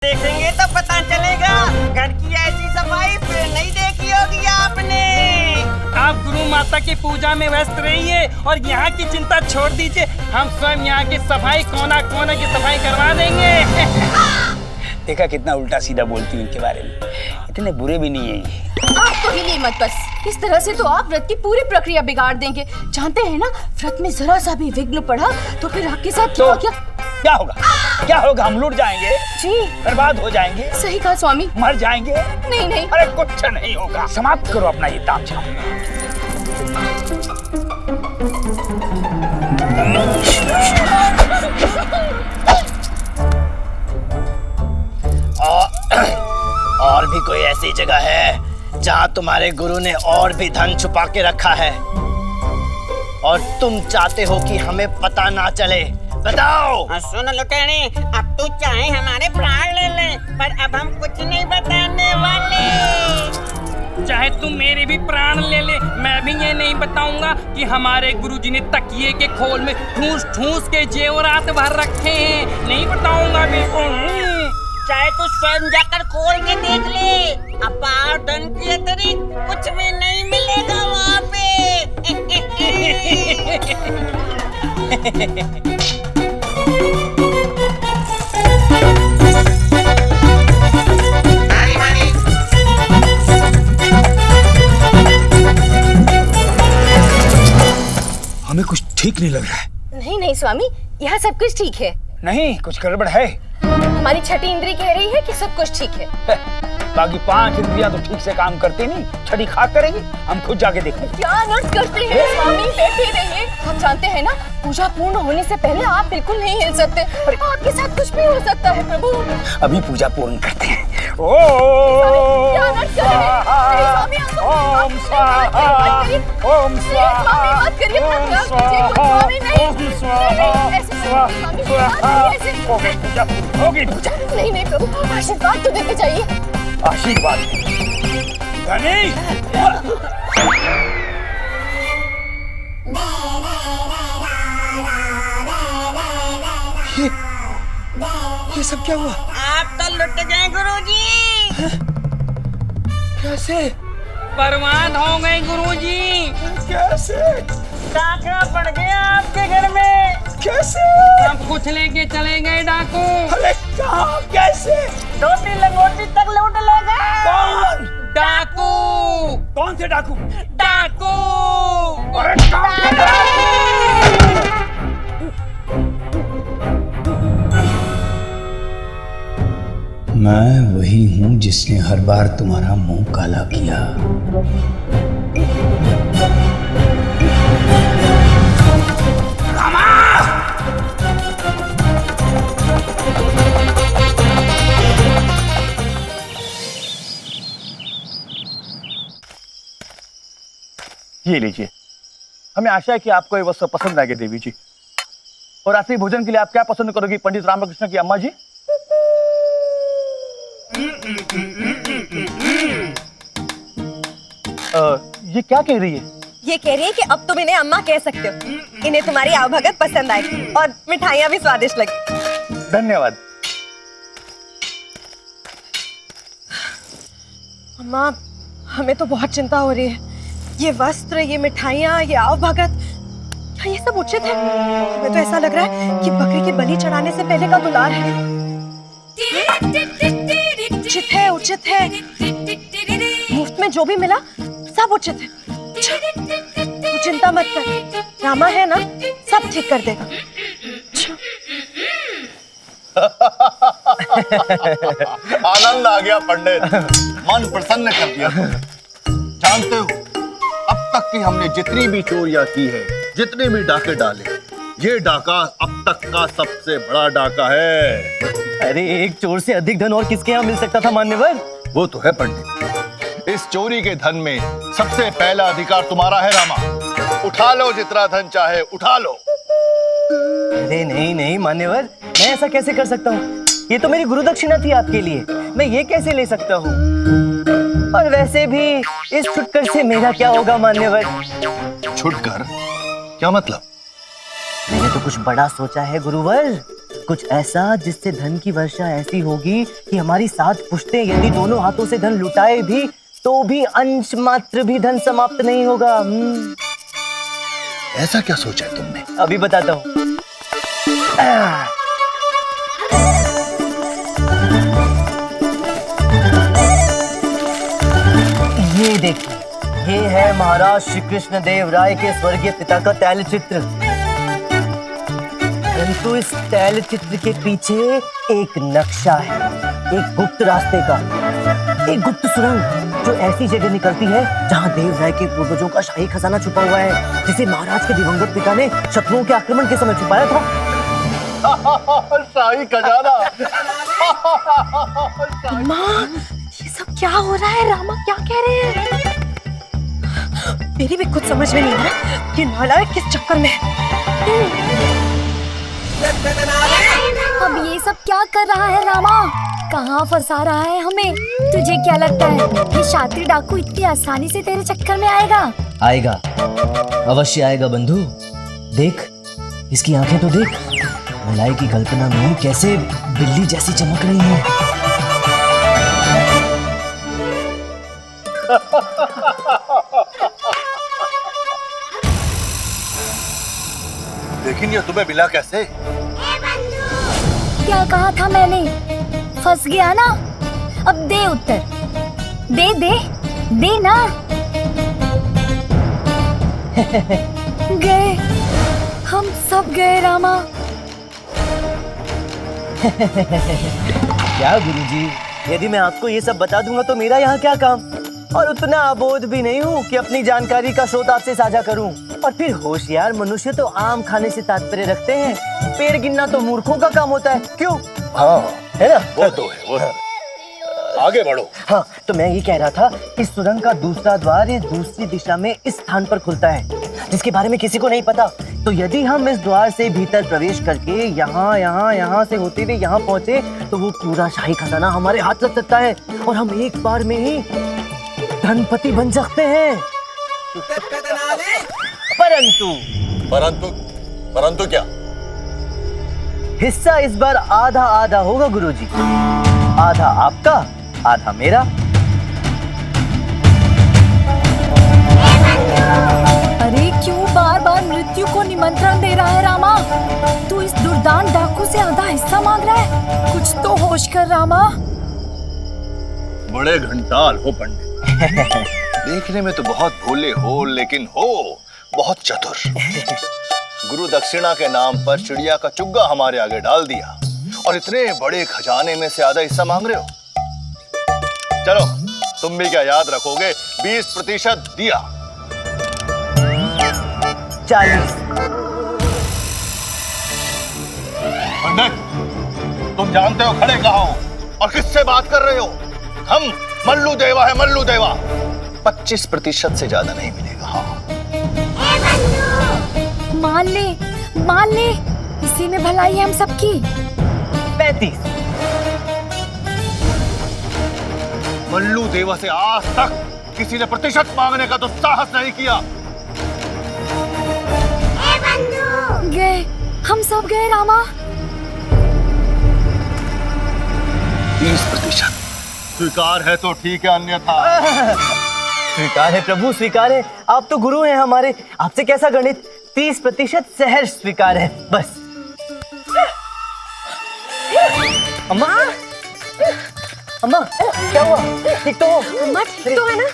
देखेंगे तो पता चलेगा। घर की ऐसी सफाई फिर नहीं देखी होगी आपने। आप गुरु माता की पूजा में व्यस्त रहिए और यहाँ की चिंता छोड़ दीजिए। हम स्वयं यहाँ की सफाई कोना कोना की सफाई करवा देंगे। देखा कितना उल्टा सीधा बोलती हूँ इनके बारे में। इतने बुरे भी नहीं है ये। आप तो हिले मत बस। इस तरह से तो आप व्रत की पूरी प्रक्रिया बिगाड़ देंगे। जानते हैं ना, व्रत में जरा सा भी विघ्न पड़ा तो फिर आपके साथ तो क्या होगा? क्या होगा? हम लूट जाएंगे जी, बर्बाद हो जाएंगे। सही कहा स्वामी। मर जाएंगे? नहीं नहीं, अरे कुछ नहीं होगा। समाप्त करो अपना ये तामझाम। और भी कोई ऐसी जगह है जहाँ तुम्हारे गुरु ने और भी धन छुपा के रखा है और तुम चाहते हो कि हमें पता ना चले? बताओ। सुन लुटेरे, अब तू चाहे हमारे प्राण ले ले, पर अब हम कुछ नहीं बताने वाले। चाहे तुम मेरे भी प्राण ले ले, मैं भी ये नहीं बताऊंगा कि हमारे गुरुजी ने तकिए के खोल में ठूस ठूस के जेवरात भर रखे हैं। नहीं बताऊंगा बिल्कुल। चाहे तू स्वयं जाकर खोल के देख ले, अपार धन के अतिरिक्त कुछ भी नहीं मिलेगा वहाँ पे। हमें कुछ ठीक नहीं लग रहा है। नहीं नहीं स्वामी, यहाँ सब कुछ ठीक है। नहीं, कुछ गड़बड़ है। हमारी छठी इंद्री कह रही है कि सब कुछ ठीक है। बाकी 5 इंद्रियां तो ठीक से काम करती नहीं, छठी खा करेगी। हम खुद जाके देखेंगे। क्या नर्स करते हैं स्वामी, बैठे रहिए। आप जानते हैं ना, पूजा पूर्ण होने से पहले आप बिल्कुल नहीं हिल सकते। आपके साथ कुछ भी हो सकता है प्रभु। अभी पूजा पूर्ण करते हैं। क्या नर्स कर रहे हैं? ओम स्वाहा, ओम स्वाहा, मत करिए, ओम स्वाहा, नहीं स्वाहा, ऐसे स्वाहा। हो गई पूजा, हो गई पूजा। नहीं नहीं प्रभु, आशीर्वाद तो देके जाइए। आशीर्वाद धनी। ये सब क्या हुआ? आप तो लुट गए गुरुजी। कैसे? बर्बाद हो गए गुरुजी। कैसे? डाका पड़ गया आपके घर में। कैसे? सब कुछ लेके चले गए डाकू। अरे कहाँ? कैसे? धोती लंगोटी तक लूट ले गए। कौन? डाकू। कौन से डाकू? डाकू। अरे कहाँ के डाकू? मैं वही हूं जिसने हर बार तुम्हारा मुंह काला किया। रामा! ये लीजिए। हमें आशा है कि आपको ये वस्त्र पसंद आएंगे देवी जी। और रात्रि भोजन के लिए आप क्या पसंद करोगी पंडित रामकृष्ण की अम्मा जी? ये क्या कह रही है? ये कह रही है कि अब तुम इन्हें अम्मा कह सकते हो। इन्हें तुम्हारी आवभगत पसंद आई और मिठाइयाँ भी स्वादिष्ट लगी। धन्यवाद। अम्मा, हमें तो बहुत चिंता हो रही है। ये वस्त्र, ये मिठाइयाँ, ये आवभगत, क्या ये सब उचित है? हमें तो ऐसा लग रहा है कि बकरी की बलि चढ़ाने से पहले का दुलार है। उचित है, उचित है। मुफ्त में जो भी मिला सब उचित है। तू चिंता मत कर, रामा है ना, सब ठीक कर देगा। आनंद आ गया पंडित, मन प्रसन्न कर दिया। जानते हो, अब तक की हमने जितनी भी चोरियां की है, जितने भी डाके डाले, ये डाका अब तक का सबसे बड़ा डाका है। अरे एक चोर से अधिक धन और किसके यहाँ मिल सकता था मान्यवर? वो तो है पंडित। इस चोरी के धन में सबसे पहला अधिकार तुम्हारा है रामा। उठा लो जितना धन चाहे, उठा लो। अरे नहीं नहीं मान्यवर, मैं ऐसा कैसे कर सकता हूँ? ये तो मेरी गुरु दक्षिणा थी आपके लिए, मैं ये कैसे ले सकता हूँ? और वैसे भी इस छुटकर से मेरा क्या होगा मान्यवर? छुटकर? क्या मतलब? मैंने तो कुछ बड़ा सोचा है गुरुवर। कुछ ऐसा जिससे धन की वर्षा ऐसी होगी कि हमारी 7 पुश्तें यदि दोनों हाथों से धन लुटाए भी तो भी अंश मात्र भी धन समाप्त नहीं होगा। ऐसा क्या सोचा है तुमने? अभी बताता हूँ। ये देखिए, ये है महाराज श्री कृष्ण देव राय के स्वर्गीय पिता का तैलचित्र। परंतु इस तैलचित्र के पीछे एक नक्शा है, एक गुप्त रास्ते का, एक गुप्त सुरंग जो ऐसी जगह निकलती है जहां देव राय के पूर्वजों का शाही खजाना छुपा हुआ है, जिसे महाराज के दिवंगत पिता ने शत्रुओं के आक्रमण के समय छुपाया था। शाही खजाना। माँ, ये सब क्या हो रहा है? रामा क्या कह रहे हैं? मेरी भी कुछ समझ में नहीं आ रहा कि नालायक किस चक्कर में है। अब ये सब क्या कर रहा है रामा? कहाँ फंसा रहा है हमें? तुझे क्या लगता है कि शातिर डाकू इतनी आसानी से तेरे चक्कर में आएगा? आएगा, अवश्य आएगा बंधु। देख, इसकी आंखें तो देख, मलाई की कल्पना में कैसे बिल्ली जैसी चमक रही है। लेकिन ये तुम्हें मिला कैसे? क्या कहा था मैंने? फंस गया ना? अब दे उत्तर, दे दे दे ना। गए, हम सब गए रामा। क्या गुरुजी, यदि मैं आपको ये सब बता दूंगा तो मेरा यहाँ क्या काम? और उतना अबोध भी नहीं हूँ कि अपनी जानकारी का स्रोत आपसे साझा करूँ। और फिर होशियार मनुष्य तो आम खाने से तात्पर्य रखते हैं, पेड़ गिनना तो मूर्खों का काम होता है। क्यों? हाँ, है ना? वो तो है, वो है। आगे बढ़ो। हाँ, तो मैं ये कह रहा था, इस सुरंग का दूसरा द्वार इस दूसरी दिशा में इस स्थान पर खुलता है, जिसके बारे में किसी को नहीं पता। तो यदि हम इस द्वार से भीतर प्रवेश करके यहाँ से होते हुए यहाँ पहुँचे तो वो पूरा शाही खजाना हमारे हाथ लग सकता है और हम एक बार में ही धनपति बन सकते हैं। परंतु क्या? हिस्सा इस बार आधा आधा होगा गुरुजी, आधा आपका, आधा मेरा। अरे क्यों बार बार मृत्यु को निमंत्रण दे रहा है रामा? तू इस दुर्दान डाकू से आधा हिस्सा मांग रहा है? कुछ तो होश कर रामा। बड़े घंटाल हो पंडित। देखने में तो बहुत भोले हो, लेकिन हो बहुत चतुर। गुरु दक्षिणा के नाम पर चिड़िया का चुग्गा हमारे आगे डाल दिया और इतने बड़े खजाने में से आधा हिस्सा मांग रहे हो। चलो, तुम भी क्या याद रखोगे? 20% दिया। 40। पंडित, तुम जानते हो खड़े कहाँ हो और किससे बात कर रहे हो? हम मल्लू देवा है, मल्लू देवा। 25% से ज्यादा नहीं मिलेगा। हाँ, मान ले, इसी में भलाई है हम सबकी। 35। मल्लू देवा से आज तक किसी ने प्रतिशत मांगने का तो साहस नहीं किया। गए, हम सब गए रामा। 20% स्वीकार है तो ठीक है, अन्यथा स्वीकार है प्रभु, स्वीकार है। आप तो गुरु हैं हमारे, आपसे कैसा गणित? 30% सहर्ष स्वीकार है, बस। अम्मा, अम्मा, क्या हुआ? ठीक तो हो? अम्मा ठीक तो है ना?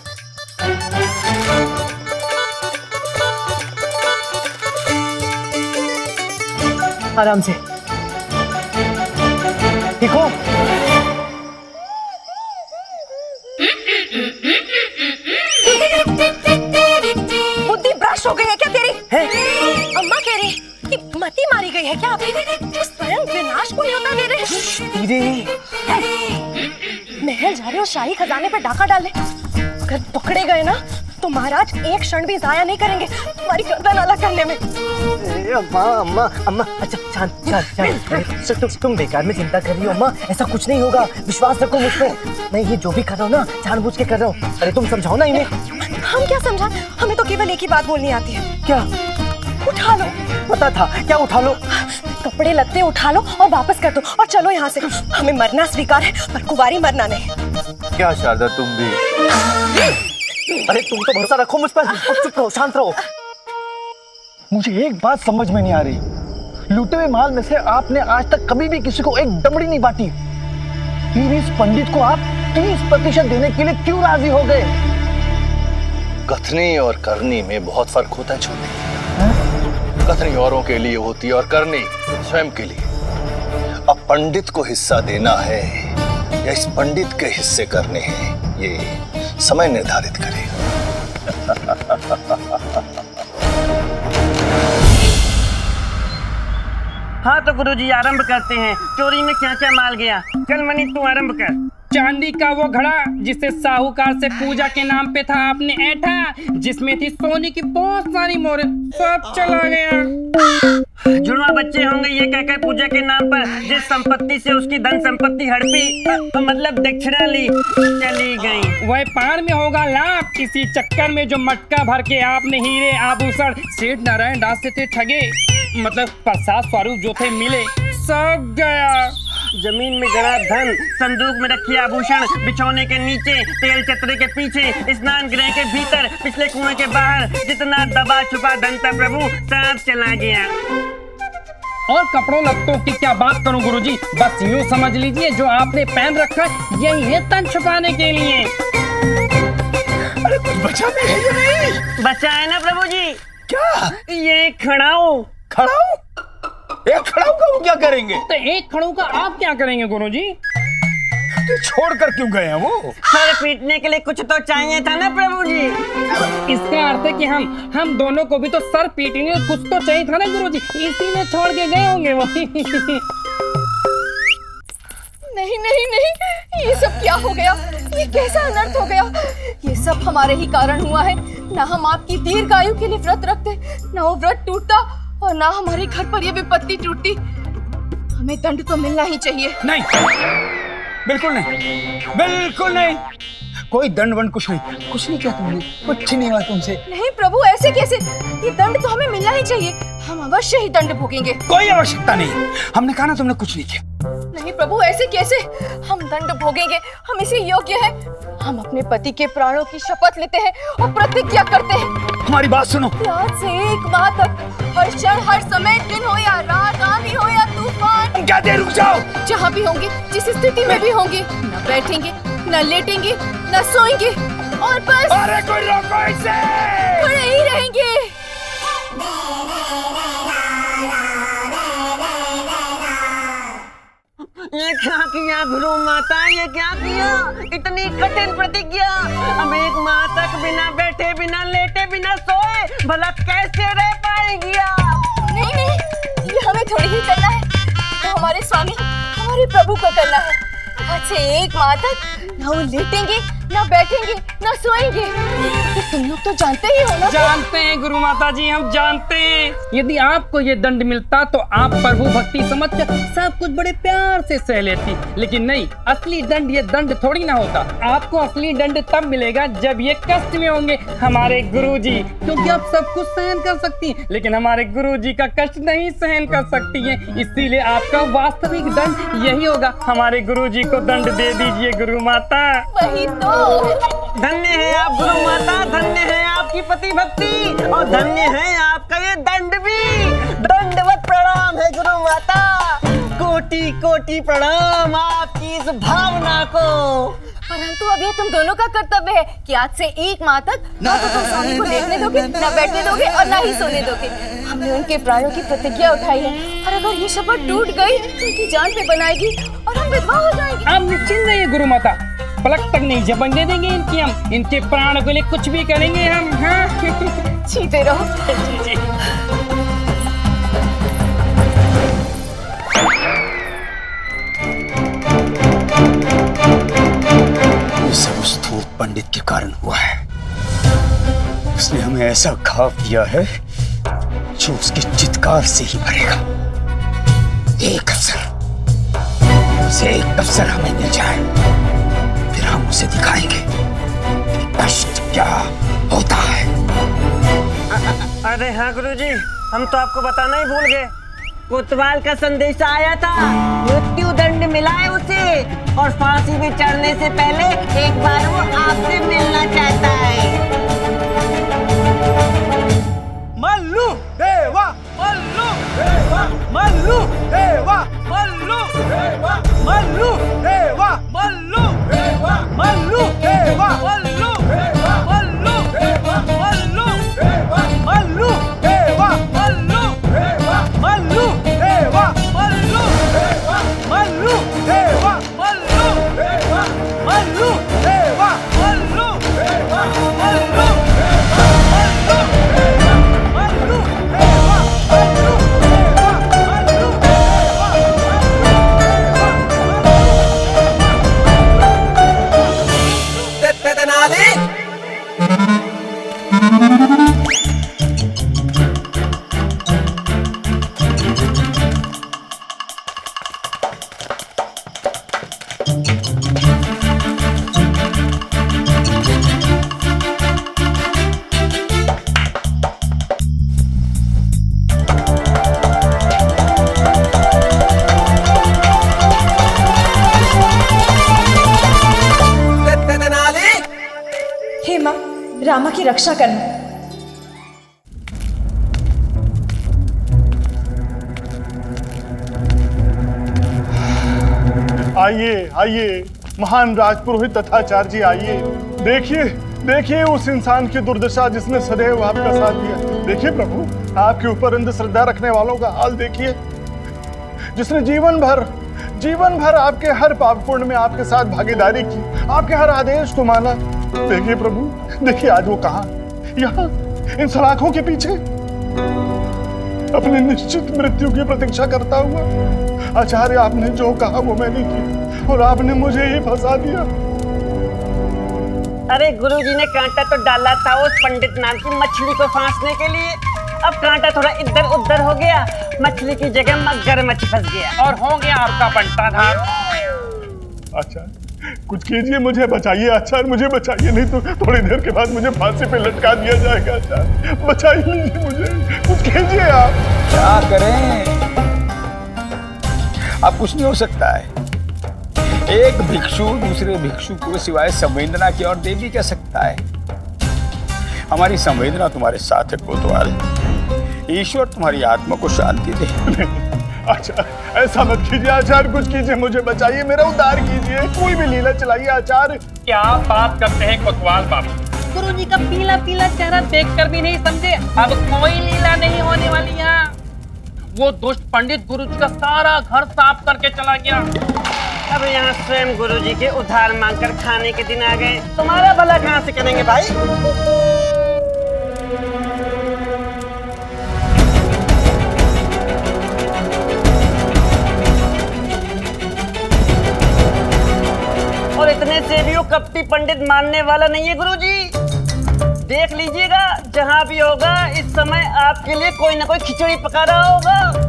आराम से, ठीक हो? बुद्धि भ्रष्ट हो गई है क्या तेरी? है? अम्मा कह रही कि मती मारी गई है क्या? जो स्वयं विनाश को न्योता दे रहे। महल जा रहे हो शाही खजाने पे डाका डालने। अगर पकड़े गए ना तो महाराज एक क्षण भी जाया नहीं करेंगे तुम्हारी गर्दन अलग करने में। अम्मा, अम्मा, अम्मा, अच्छा शांत। तुम बेकार में चिंता कर रही हो अम्मा, ऐसा कुछ नहीं होगा, विश्वास रखो मुझ पे। मैं ये जो भी कर रहा हूँ ना जानबूझ के कर रहा हूँ। अरे तुम समझाओ ना इन्हें। हम क्या समझा? हमें तो केवल एक ही बात बोलनी आती है। क्या? उठा लो। पता था, क्या उठा लो? कब कपड़े लत्ते उठा लो और वापस कर दो और चलो यहाँ से। हमें मरना स्वीकार है पर कुंवारी मरना नहीं। क्या शारदा तुम भी? अरे तुम तो भरोसा रखो मुझ पर। चुप रहो, शांत रहो। मुझे एक बात समझ में नहीं आ रही, लूटे हुए माल में से आपने आज तक कभी भी किसी को एक दमड़ी नहीं बांटी, फिर इस पंडित को आप 30% देने के लिए क्यों राजी हो गए? कथनी और करनी में बहुत फर्क होता है छोटे। कथनी औरों के लिए होती है और करनी स्वयं के लिए। अब पंडित को हिस्सा देना है या इस पंडित के हिस्से करने हैं, ये समय निर्धारित करेगा। हाँ तो गुरुजी आरंभ करते हैं। चोरी में क्या क्या माल गया? चल मनी तू आरंभ कर। चांदी का वो घड़ा जिसे साहूकार से पूजा के नाम पे था आपने ऐठा, जिसमें थी सोने की बहुत सारी मोहरें, सब चला गया। जुड़वा बच्चे होंगे ये कहकर पूजा के नाम पर जिस संपत्ति से उसकी धन संपत्ति हड़पी, मतलब दक्षिणा ली, चली गई। व्यापार में होगा लाभ, इसी चक्कर में जो मटका भर के आपने हीरे आभूषण सेठ नारायण दास से थे ठगे, मतलब प्रसाद स्वरूप जो थे मिले, सब गया। जमीन में गड़ा धन, संदूक में रखी आभूषण, बिछौने के नीचे, तेल चतरे के पीछे, स्नान गृह के भीतर, पिछले कुएं के बाहर, जितना दबा छुपा धन था प्रभु सब चला गया। और कपड़ों लत्तों की क्या बात करूं गुरुजी, बस यूं समझ लीजिए जो आपने पहन रखा है यही है तन छुपाने के लिए। अरे कुछ बचा भी है या नहीं? बचा है ना प्रभु जी। क्या? ये खड़ाऊ। खड़ाऊ? एक खड़ाऊ का वो क्या करेंगे? तो एक खड़ू का आप क्या करेंगे गुरुजी? तो छोड़कर क्यों गए हैं वो? सर पीटने के लिए कुछ तो चाहिए था ना प्रभु जी। इसका अर्थ है कि हम दोनों को भी तो सर पीटेंगे, कुछ तो चाहिए था ना गुरुजी, इसीलिए छोड़ के गए होंगे वो। नहीं नहीं नहीं, ये सब क्या हो गया? ये कैसा अनर्थ हो गया? ये सब हमारे ही कारण हुआ है। ना हम आपकी दीर्घायु के लिए व्रत रखते, ना वो व्रत टूटता और ना हमारे घर पर ये विपत्ति टूटती। हमें दंड तो मिलना ही चाहिए। नहीं, बिल्कुल नहीं, बिल्कुल नहीं। कोई दंड वंड कुछ नहीं किया तुमने, कुछ नहीं हुआ तुमसे। नहीं प्रभु, ऐसे कैसे? ये दंड तो हमें मिलना ही चाहिए। हम अवश्य ही दंड भोगेंगे। कोई आवश्यकता नहीं, हमने कहा ना तुमने कुछ नहीं किया। नहीं प्रभु, ऐसे कैसे? हम दंड भोगेंगे, हम इसे योग्य हैं। हम अपने पति के प्राणों की शपथ लेते हैं और प्रतिज्ञा करते हैं। हमारी बात सुनो। आज से 1 माह तक हर क्षण हर समय, दिन हो या रात, आंधी हो या तूफान, क्या देर रुक जाओ। जहाँ भी होंगे, जिस स्थिति में भी होंगे, न बैठेंगे, न लेटेंगे, न सोएंगे और बस अरे कोई रोको इसे। खड़े ही रहेंगे। ये क्या किया गुरु माता, ये क्या किया? इतनी कठिन प्रतिज्ञा। अब 1 माह तक बिना बैठे, बिना लेटे, बिना सोए भला कैसे रह पाएंगी आप? नहीं नहीं, ये हमें थोड़ी ही करना है, तो हमारे स्वामी, हमारे प्रभु को करना है। आज से 1 माह तक ना वो लेटेंगे, ना बैठेंगे, ना सोएंगे। तो तुम लोग तो जानते ही हो ना। जानते हैं गुरु माता जी, हम जानते हैं। यदि आपको ये दंड मिलता तो आप प्रभु भक्ति समझकर सब कुछ बड़े प्यार से सह लेती, लेकिन नहीं, असली दंड ये दंड थोड़ी ना होता। आपको असली दंड तब मिलेगा जब ये कष्ट में होंगे हमारे गुरुजी, क्योंकि आप सब कुछ सहन कर सकती हैं, लेकिन हमारे गुरुजी का कष्ट नहीं सहन कर सकती हैं। इसीलिए आपका वास्तविक दंड यही होगा। हमारे गुरुजी को दंड दे दीजिए गुरु माता। वही तो। धन्य है आप गुरु माता, धन्य है आपकी पति भक्ति और धन्य है आपका ये दंड भी। दंडवत प्रणाम है गुरु माता, कोटि कोटि प्रणाम आपकी इस भावना को। परंतु अब ये तुम दोनों का कर्तव्य है कि आज से 1 माह तक ना तो तुम स्वामी को लेटने दोगे, ना बैठने दोगे और ना ही सोने दोगे। हमने उनके प्राणों की प्रतिज्ञा उठाई है और अगर ये शपथ टूट गई तो उनकी जान पे बनाएगी और हम विधवा हो जाएंगे। आप निश्चिंत रहिए गुरु माता, पलक तक नहीं झपकने देंगे इनकी हम। इनके प्राण के लिए कुछ भी करेंगे हम। हाँ। जीते रहो। ये सब उस धूर्त पंडित के कारण हुआ है। उसने हमें ऐसा घाव दिया है जो उसकी चित्कार से ही भरेगा। एक अवसर हमें मिल जाए, फिर हम उसे दिखाएंगे कि कष्ट क्या होता है। अरे हाँ गुरुजी, हम तो आपको बताना ही भूल गए। कोतवाल का संदेश आया था, मृत्यु दंड मिला है उसे और फांसी में चढ़ने से पहले एक बार वो आपसे मिलना चाहता है। मल्लू देवा, मल्लू देवा, मल्लू देवा, मल्लू देवा, मल्लू देवा, मल्लू देवा, मल्लू देवा, मल्लू देवा, मल्लू देवा, मल्लू देवा, मल्लू देवा, मल्लू देवा, मल्लू देवा, मल्लू देवा, मल्लू देवा, मल्लू देवा, मल्लू देवा, मल्लू देवा, मल्लू हे माँ, रामा की रक्षा करना। आइए आइए महान राजपुरोहित तथा आचार्य जी, आइए। देखिए देखिए उस इंसान की दुर्दशा जिसने सदैव आपका साथ दिया। देखिए प्रभु, आपके ऊपर अंधश्रद्धा रखने वालों का हाल देखिए, जिसने जीवन भर आपके हर पाप पुण्य में आपके साथ भागीदारी की, आपके हर आदेश को माना। देखिए प्रभु, देखिए आज वो कहाँ, यहाँ इन सलाखों के पीछे अपनी निश्चित मृत्यु की प्रतीक्षा करता हुआ। आचार्य, आपने जो कहा वो मैंने की और आपने मुझे ही फंसा दिया। अरे गुरुजी ने कांटा तो डाला था उस पंडित नाम की मछली को फांसने के लिए, अब कांटा थोड़ा इधर उधर हो गया, मछली की जगह मगरमच्छ फंस गया और हो गया आपका बंटाधार। अच्छा, कुछ कीजिए, मुझे बचाइए आचार्य, मुझे बचाइए, नहीं तो थोड़ी देर के बाद मुझे फांसी पे लटका दिया जाएगा। आचार्य बचा ही लीजिए मुझे, कुछ कीजिए आप। क्या करें, अब कुछ नहीं हो सकता है। एक भिक्षु दूसरे भिक्षु को सिवाय संवेदना की और दे भी क्या सकता है। हमारी संवेदना तुम्हारे साथ है कोतवाल। ईश्वर तुम्हारी आत्मा को शांति दे। अच्छा ऐसा मत कीजिए आचार्य, कुछ कीजिए, मुझे बचाइए, मेरा उद्धार कीजिए, कोई भी लीला चलाइए आचार्य। क्या बात करते हैं कोतवाल बाबू, गुरुजी का पीला पीला चेहरा देखकर भी नहीं समझे अब कोई लीला नहीं होने वाली है। वो दुष्ट पंडित गुरुजी का सारा घर साफ करके चला गया। अब यहाँ स्वयं गुरुजी के उधार मांगकर खाने के दिन आ गए, तुम्हारा भला कहाँ से करेंगे भाई। और इतने से भी वो कपटी पंडित मानने वाला नहीं है गुरुजी। देख लीजिएगा, जहाँ भी होगा इस समय आपके लिए कोई ना कोई खिचड़ी पका रहा होगा।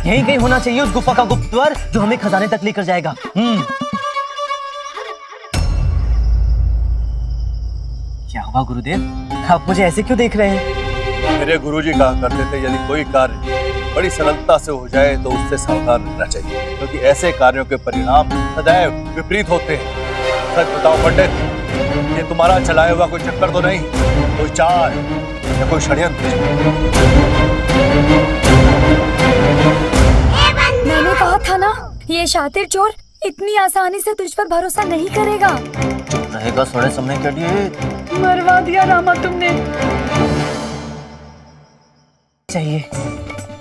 यहीं कहीं होना चाहिए उस गुफा का गुप्त द्वार जो हमें खजाने तक लेकर जाएगा। क्या हुआ गुरुदेव, आप मुझे ऐसे क्यों देख रहे हैं? मेरे गुरुजी कहा करते थे, यदि कोई कार्य बड़ी सरलता से हो जाए तो उससे सावधान रहना चाहिए, क्योंकि ऐसे कार्यों के परिणाम सदैव विपरीत होते हैं। सच बताओ पंडित, ये तुम्हारा चलाया हुआ कोई चक्कर तो नहीं, कोई चाल या कोई षड्यंत्र? मैंने कहा था ना, ये शातिर चोर इतनी आसानी से तुझ पर भरोसा नहीं करेगा। रहेगा थोड़े समय के लिए। मरवा दिया रामा तुमने। चाहिए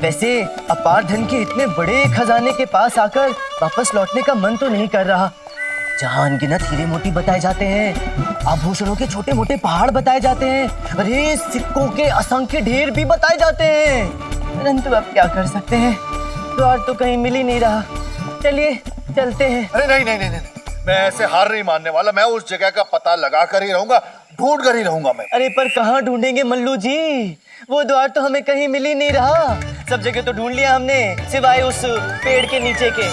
वैसे अपार धन के इतने बड़े खजाने के पास आकर वापस लौटने का मन तो नहीं कर रहा। जहाँ अनगिनत हीरे मोती बताए जाते हैं, आभूषणों के छोटे मोटे पहाड़ बताए जाते हैं, अरे सिक्कों के असंख्य ढेर भी बताए जाते हैं, परंतु अब क्या कर सकते हैं, द्वार तो कहीं मिल ही नहीं रहा। चलिए चलते हैं। अरे नहीं नहीं नहीं नहीं, मैं ऐसे हार नहीं मानने वाला। मैं उस जगह का पता लगा कर ही रहूंगा, ढूंढ कर ही रहूंगा मैं। अरे पर कहाँ ढूंढेंगे मल्लू जी, वो द्वार तो हमें कहीं मिल ही नहीं रहा। सब जगह तो ढूंढ लिया हमने, सिवाय उस पेड़ के नीचे के।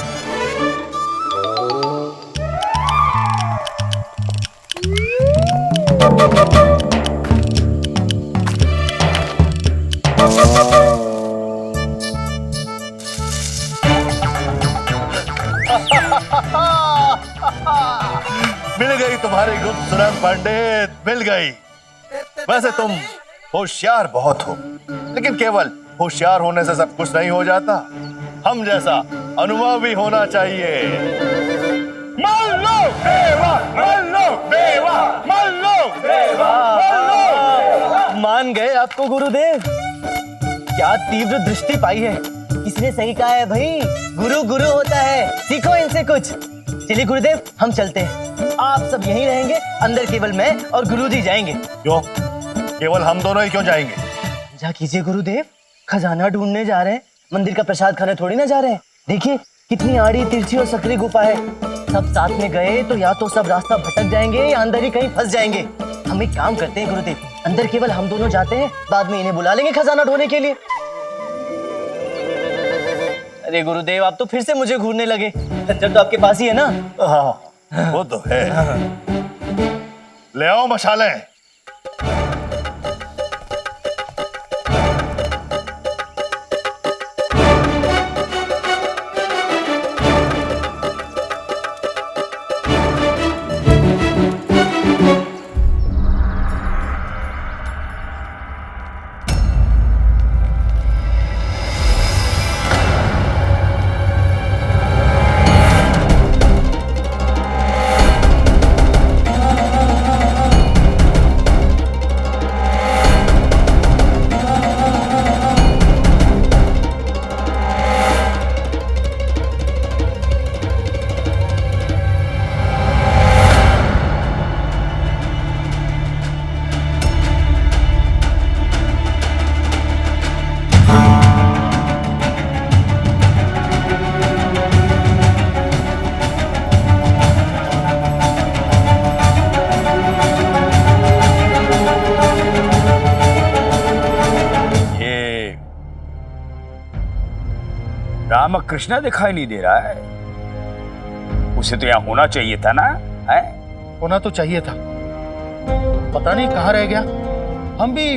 मिल गई तुम्हारी गुप्त सुरंग पंडित, मिल गई। वैसे तुम होशियार बहुत हो, लेकिन केवल होशियार होने से सब कुछ नहीं हो जाता। हम जैसा अनुभव भी होना चाहिए। मल्लो देवा, मल्लो देवा, मल्लो देवा, मल्लो। मान गए आपको गुरुदेव, क्या तीव्र दृष्टि पाई है। इसने सही कहा है भाई, गुरु गुरु होता है, सीखो इनसे कुछ। चलिए गुरुदेव हम चलते हैं, आप सब यहीं रहेंगे, अंदर केवल मैं और गुरुजी जाएंगे। क्यों केवल हम दोनों ही क्यों जाएंगे? जा कीजिए गुरुदेव, खजाना ढूंढने जा रहे हैं, मंदिर का प्रसाद खाने थोड़ी ना जा रहे हैं। देखिए कितनी आड़ी तिरछी और सकरी गुफा है, सब साथ में गए तो या तो सब रास्ता भटक जाएंगे या अंदर ही कहीं फंस जाएंगे। हम एक काम करते हैं गुरुदेव, अंदर केवल हम दोनों जाते हैं, बाद में इन्हें बुला लेंगे खजाना ढूंढने के लिए। अरे गुरुदेव आप तो फिर से मुझे घूरने लगे, खच्चर तो आपके पास ही है ना। हाँ वो तो है। ले आओ मशालें। रामकृष्ण दिखाई नहीं दे रहा है, उसे तो यहाँ होना चाहिए था ना। है होना तो चाहिए था, पता नहीं कहाँ रह गया। हम भी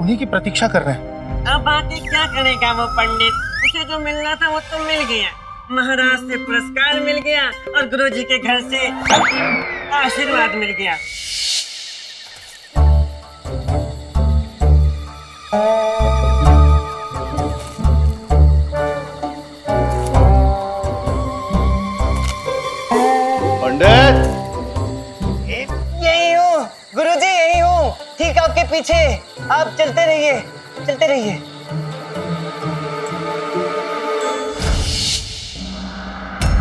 उन्हीं की प्रतीक्षा कर रहे हैं। अब आके क्या करेगा वो पंडित, उसे जो मिलना था वो तो मिल गया, महाराज से पुरस्कार मिल गया और गुरुजी के घर से आशीर्वाद मिल गया। यही हूँ गुरुजी, यही हूँ, ठीक आपके पीछे। आप चलते रहिए, चलते रहिए।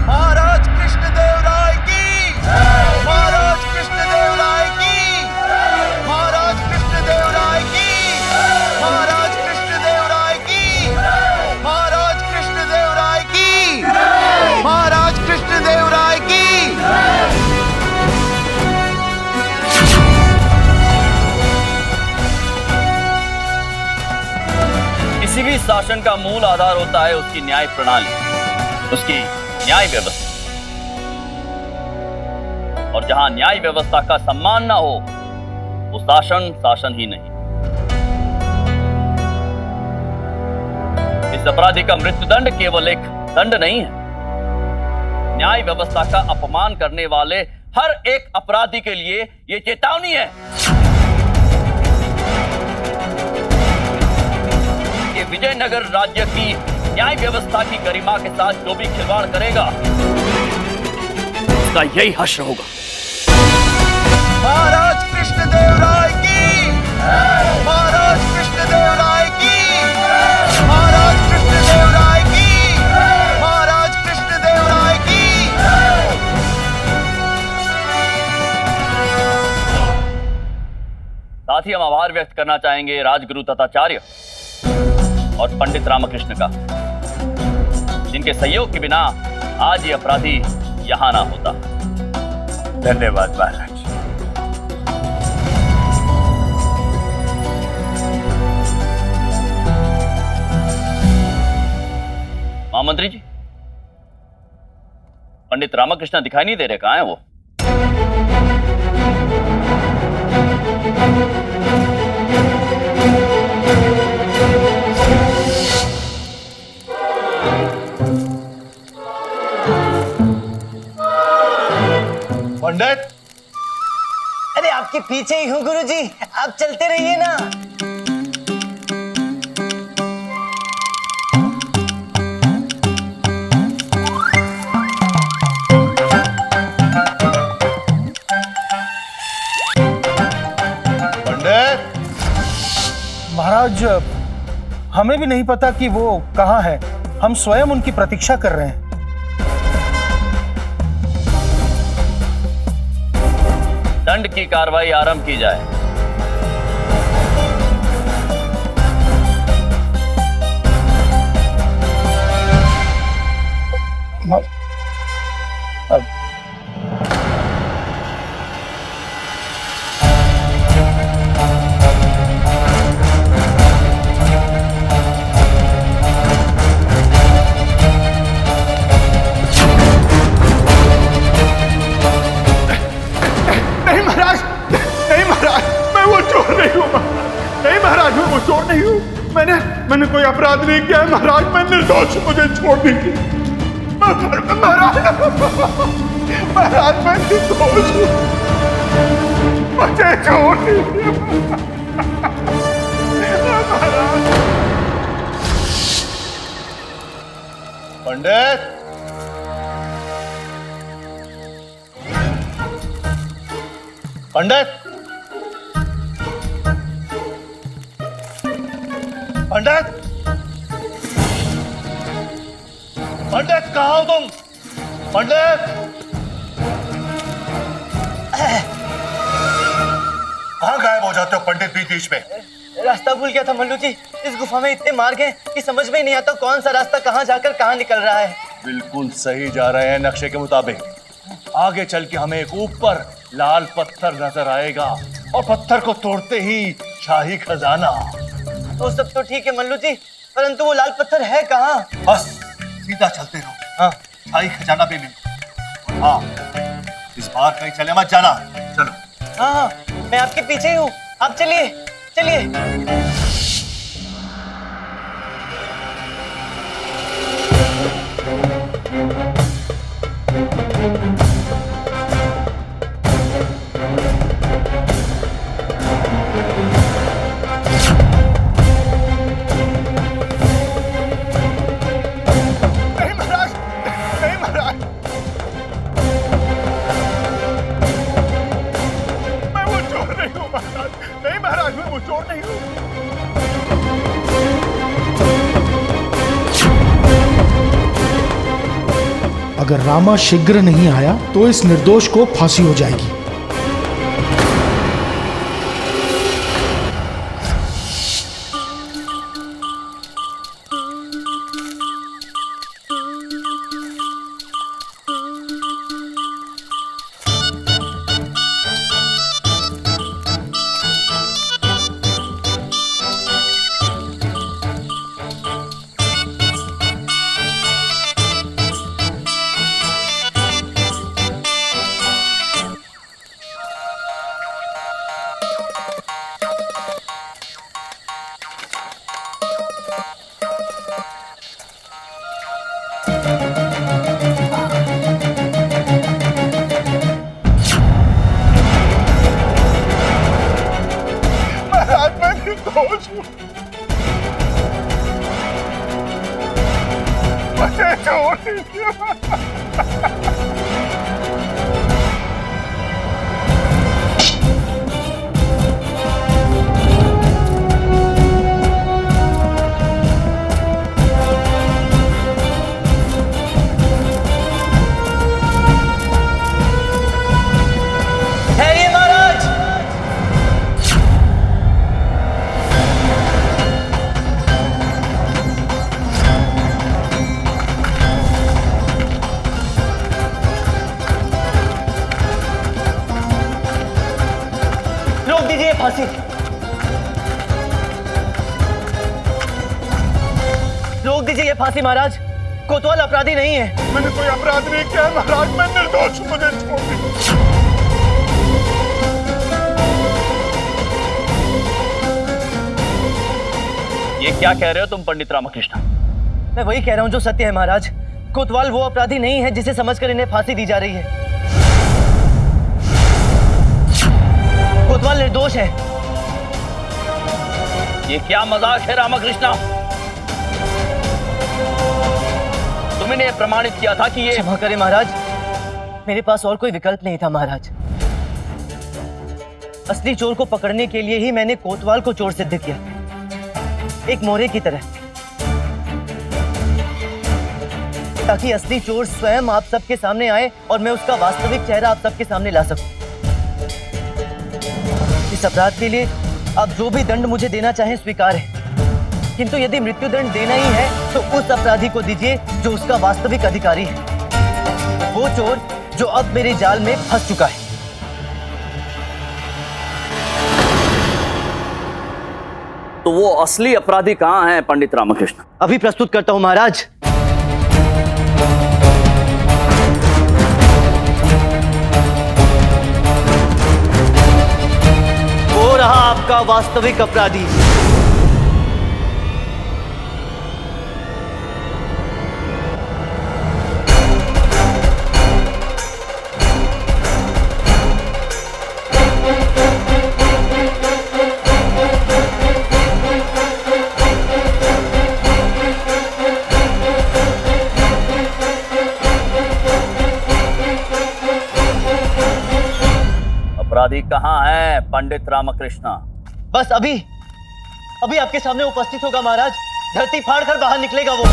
महाराज कृष्णदेव राय की, महाराज कृष्णदेव राय की, महाराज कृष्णदेव राय की, महाराज कृष्णदेव राय की, महाराज कृष्णदेव राय की, महाराज कृष्णदेव राय की। किसी भी शासन का मूल आधार होता है उसकी न्याय प्रणाली, उसकी न्याय व्यवस्था। और जहां न्याय व्यवस्था का सम्मान ना हो वो शासन शासन ही नहीं। इस अपराधी का मृत्युदंड केवल एक दंड नहीं है, न्याय व्यवस्था का अपमान करने वाले हर एक अपराधी के लिए ये चेतावनी है। ये विजयनगर राज्य की न्याय व्यवस्था की गरिमा के साथ जो भी खिलवाड़ करेगा उसका यही हश्र होगा। महाराज कृष्णदेव राय की, महाराज कृष्णदेव राय की, महाराज कृष्णदेव राय की, महाराज कृष्णदेव राय की। साथ ही हम आभार व्यक्त करना चाहेंगे राजगुरु तथाचार्य और पंडित रामकृष्ण का, जिनके सहयोग के बिना आज ये अपराधी यहां ना होता। धन्यवाद महाराज। महामंत्री जी, पंडित रामकृष्ण दिखाई नहीं दे रहे, कहां है वो? पंडित, अरे आपके पीछे ही हूँ गुरुजी, आप चलते रहिए ना। पंडित, महाराज, हमें भी नहीं पता कि वो कहाँ है। हम स्वयं उनकी प्रतीक्षा कर रहे हैं। दंड की कार्रवाई आरंभ की जाए। नहीं महाराज, नहीं महाराज, मैं वो चोर नहीं हूँ। नहीं महाराज, मैं वो चोर नहीं हूँ। मैंने कोई अपराध नहीं किया है महाराज। मैं निर्दोष, मुझे छोड़ दीजिए महाराज। महाराज, मैं निर्दोष हूँ, मुझे छोड़ दीजिए महाराज। पंडित, पंडित, पंडित, पंडित, कहाँ हो तुम? पंडित, कहाँ गायब हो जाते हो पंडित बीच बीच में? रास्ता भूल गया था मल्लू जी। इस गुफा में इतने मार्ग हैं कि समझ में नहीं आता कौन सा रास्ता कहाँ जाकर कहाँ निकल रहा है। बिल्कुल सही जा रहे हैं नक्शे के मुताबिक। आगे चल के हमें एक ऊपर लाल पत्थर नजर आएगा और पत्थर को तोड़ते ही शाही खजाना। वो सब तो ठीक है मल्लू जी, परंतु वो लाल पत्थर है कहाँ? बस सीधा चलते रहो। हाँ, शाही खजाना भी मिल। हाँ, इस बार कहीं चले मत जाना। चलो। हाँ हाँ, मैं आपके पीछे ही हूँ, आप चलिए चलिए। नहीं महाराज, नहीं महाराज, मैं वो चोर नहीं हूँ महाराज। नहीं महाराज, मैं वो चोर नहीं हूँ। अगर रामा शीघ्र नहीं आया तो इस निर्दोष को फांसी हो जाएगी। महाराज, मैं निर्दोष हूँ, मुझे छोड़ दीजिए। दीजिए ये फांसी महाराज। कोतवाल अपराधी नहीं है। मैंने कोई अपराध नहीं किया है महाराज, मैं निर्दोष हूं, मुझे छोड़ दीजिए। ये क्या कह रहे हो तुम पंडित रामकृष्ण? मैं वही कह रहा हूँ जो सत्य है महाराज। कोतवाल वो अपराधी नहीं है जिसे समझकर इन्हें फांसी दी जा रही है। कोतवाल निर्दोष है। ये क्या मजाक है रामकृष्ण? तुमने ये प्रमाणित किया था कि ये... क्षमा करें महाराज, मेरे पास और कोई विकल्प नहीं था महाराज। असली चोर को पकड़ने के लिए ही मैंने कोतवाल को चोर सिद्ध किया, एक मोहरे की तरह, ताकि असली चोर स्वयं आप सबके सामने आए और मैं उसका वास्तविक चेहरा आप सबके सामने ला सकूं। इस अपराध के लिए आप जो भी दंड मुझे देना चाहें स्वीकार है, किंतु यदि मृत्युदंड देना ही है तो उस अपराधी को दीजिए जो उसका वास्तविक अधिकारी है, वो चोर जो अब मेरे जाल में फंस चुका है। तो वो असली अपराधी कहाँ है पंडित रामकृष्ण? अभी प्रस्तुत करता हूं महाराज। वो रहा आपका वास्तविक अपराधी। अपराधी कहाँ है पंडित रामकृष्ण? बस अभी आपके सामने उपस्थित होगा महाराज। धरती फाड़ कर बाहर निकलेगा वो।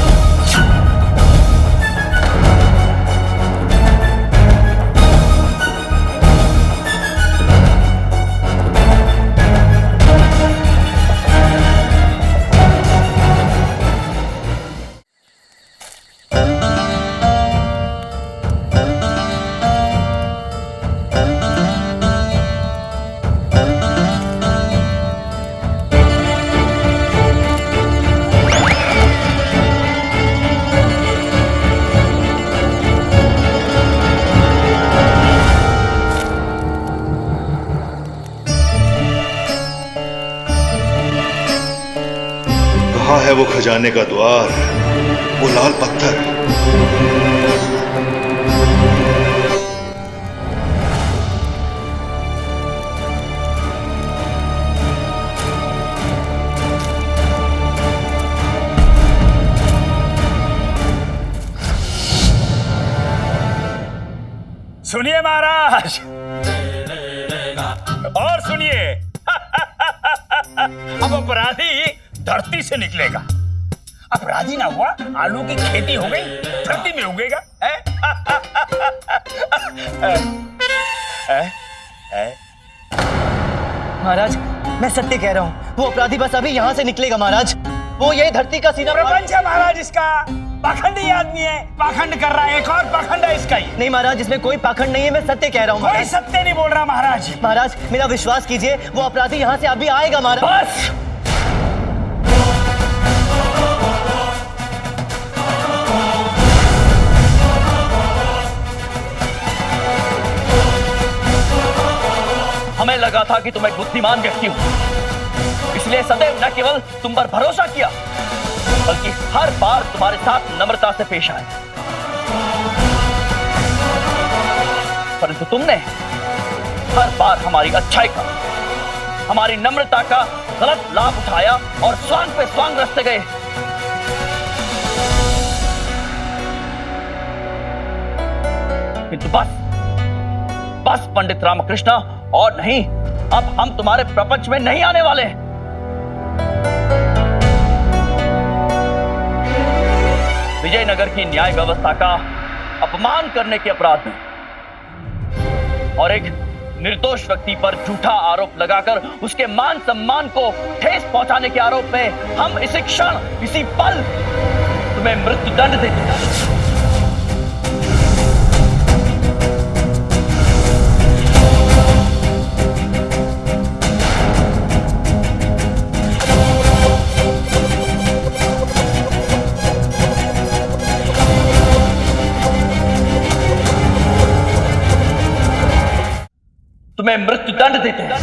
कहाँ है वो खजाने का द्वार, वो लाल पत्थर? सुनिए महाराज, और सुनिए। अब अपराधी धरती से निकलेगा। अपराधी ना हुआ, आलू की खेती हो गई, धरती में उगेगा। महाराज मैं सत्य कह रहा हूँ, वो अपराधी बस अभी यहाँ से निकलेगा महाराज। वो यही धरती का सीना प्रपंच है महाराज इसका। पाखंडी आदमी है, पाखंड कर रहा है। एक और पाखंड है इसका ही। नहीं महाराज, इसमें कोई पाखंड नहीं है, मैं सत्य कह रहा हूँ। कोई सत्य नहीं बोल रहा महाराज। महाराज मेरा विश्वास कीजिए, वो अपराधी यहाँ से अभी आएगा महाराज। बस हमें लगा था कि तुम एक बुद्धिमान व्यक्ति हो, इसलिए सदैव न केवल तुम पर भरोसा किया, बल्कि हर बार तुम्हारे साथ नम्रता से पेश आए। परंतु तुमने हर बार हमारी अच्छाई का, हमारी नम्रता का गलत लाभ उठाया और स्वांग पे स्वांग रचते गए। किंतु बस पंडित रामकृष्ण, और नहीं, अब हम तुम्हारे प्रपंच में नहीं आने वाले। विजयनगर की न्याय व्यवस्था का अपमान करने के अपराध में और एक निर्दोष व्यक्ति पर झूठा आरोप लगाकर उसके मान सम्मान को ठेस पहुंचाने के आरोप में हम इसी क्षण, इसी पल तुम्हें मृत्युदंड देते हैं। तुम्हें मृत्यु दंड देते हैं।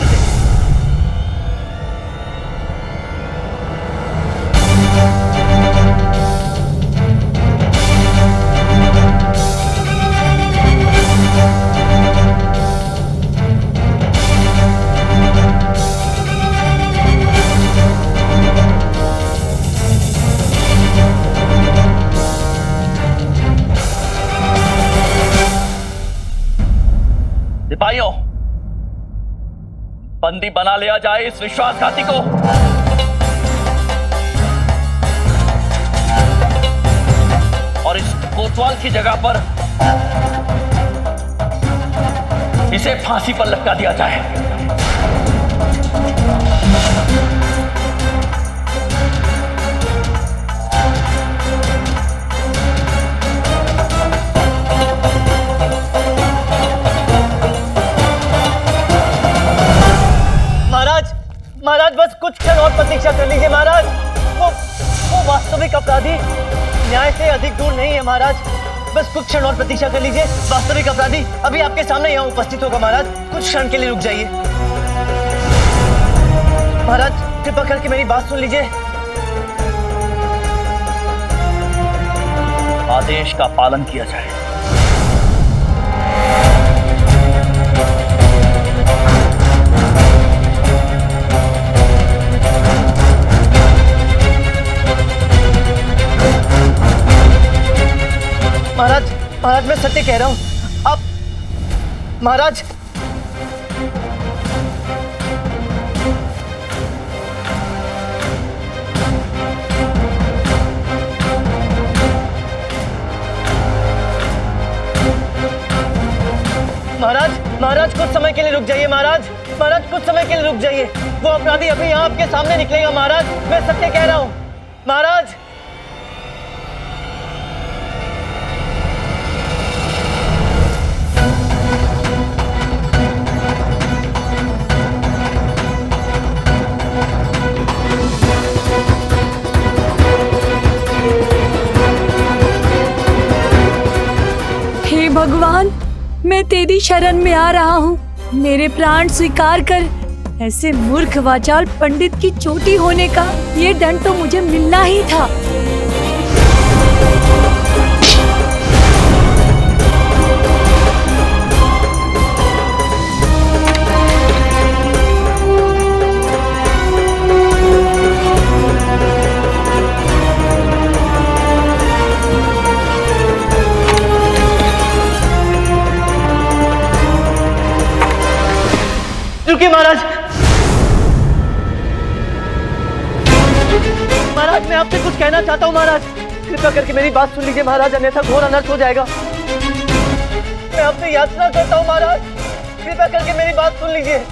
सिपाहियों, बंदी बना लिया जाए इस विश्वासघाती को। और इस कोतवाल की जगह पर इसे फांसी पर लटका दिया जाए। महाराज बस कुछ क्षण और प्रतीक्षा कर लीजिए महाराज। वो वास्तविक अपराधी न्याय से अधिक दूर नहीं है महाराज। बस कुछ क्षण और प्रतीक्षा कर लीजिए। वास्तविक अपराधी अभी आपके सामने यहाँ उपस्थित होगा महाराज। कुछ क्षण के लिए रुक जाइए महाराज। कृपा करके मेरी बात सुन लीजिए। आदेश का पालन किया जाए। महाराज मैं सत्य कह रहा हूं। आप महाराज महाराज कुछ समय के लिए रुक जाइए महाराज। कुछ समय के लिए रुक जाइए। वो अपराधी अभी यहाँ आपके सामने निकलेगा महाराज। मैं सत्य कह रहा हूं महाराज। भगवान, मैं तेरी शरण में आ रहा हूँ। मेरे प्राण स्वीकार कर। ऐसे मूर्ख वाचाल पंडित की चोटी होने का ये दंड तो मुझे मिलना ही था। रुकिए महाराज। महाराज मैं आपसे कुछ कहना चाहता हूँ महाराज। कृपया करके मेरी बात सुन लीजिए महाराज, अन्यथा घोर अनर्थ हो जाएगा। मैं आपसे याचना करता हूँ महाराज, कृपया करके मेरी बात सुन लीजिए।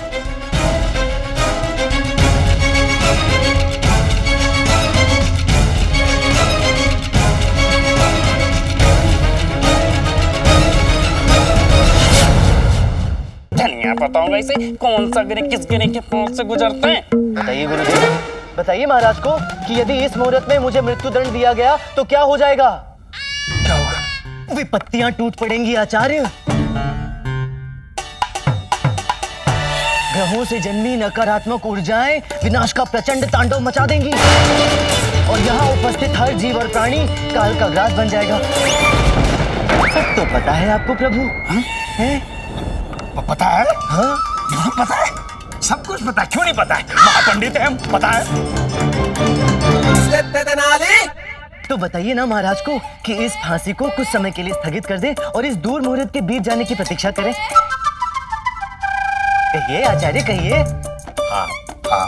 धनिया पता होगा इसे कौन सा गिरे किस गिरे के पांव से गुजरते हैं। बताइए गुरुदेव, बताइए महाराज को कि यदि इस मुहूर्त में मुझे मृत्यु दंड दिया गया तो क्या हो जाएगा? क्या होगा? विपत्तियां टूट पड़ेंगी आचार्य। ग्रहों से जन्मी नकारात्मक ऊर्जाएं विनाश का प्रचंड तांडव मचा देंगी और यहाँ उपस्थित हर जीव और प्राणी काल का ग्रास बन जाएगा। सब तो पता है आपको प्रभु। है? पता है? हाँ? पता है, सब कुछ पता है। क्यों नहीं पता है? महापंडित है हम, पता है। तो बताइए ना महाराज को कि इस फांसी को कुछ समय के लिए स्थगित कर दे और इस दूर मुहूर्त के बीत जाने की प्रतीक्षा करें। कहिए आचार्य, कहिए। हाँ हाँ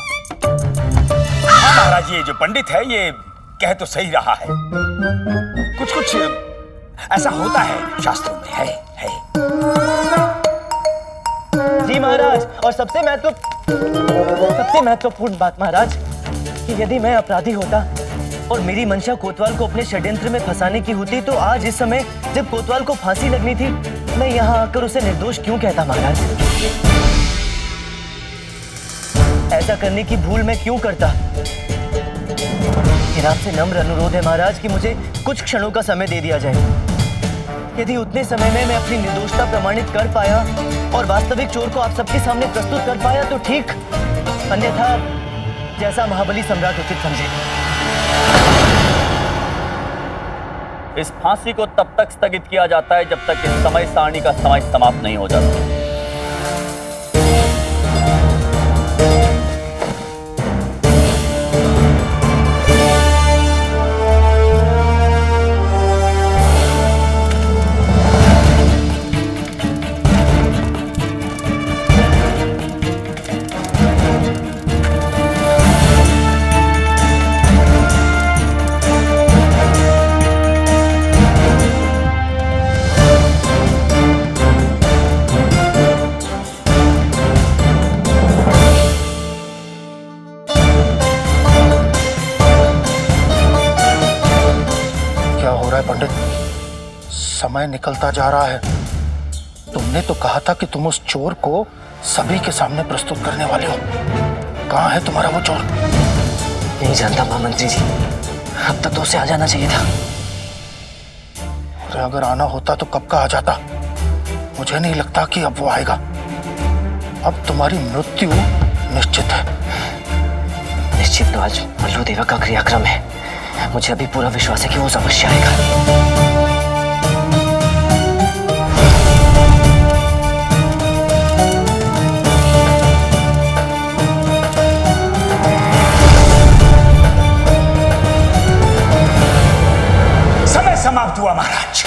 हाँ महाराज, ये जो पंडित है ये कह तो सही रहा है। कुछ कुछ ऐसा होता है शास्त्रों में, है। जी महाराज, और सबसे महत्वपूर्ण बात महाराज कि यदि मैं अपराधी होता और मेरी मंशा कोतवाल को अपने षड्यंत्र में फंसाने की होती तो आज इस समय जब कोतवाल को फांसी लगनी थी मैं यहाँ आकर उसे निर्दोष क्यों कहता महाराज? ऐसा करने की भूल मैं क्यों करता? मेरा आपसे नम्र अनुरोध है महाराज कि मुझे कुछ क्षणों का समय दे दिया जाए। यदि उतने समय में मैं अपनी निर्दोषता प्रमाणित कर पाया और वास्तविक चोर को आप सबके सामने प्रस्तुत कर पाया तो ठीक, अन्यथा जैसा महाबली सम्राट उचित समझे। इस फांसी को तब तक स्थगित किया जाता है जब तक इस समय सारणी का समय समाप्त नहीं हो जाता। समय निकलता जा रहा है। तुमने तो कहा था कि तुम उस चोर को सभी के सामने प्रस्तुत करने वाले हो। कहाँ है तुम्हारा वो चोर? नहीं जानता महामंत्री जी, अब तक तो उसे आ जाना चाहिए था। अरे अगर आना होता तो कब का आ जाता। मुझे नहीं लगता कि अब वो आएगा। अब तुम्हारी मृत्यु निश्चित है। निश्चित तो आज मल्लू देवा का क्रियाक्रम है। मुझे अभी पूरा विश्वास है कि वो अवश्य आएगा। समाप्त हुआ महाराज।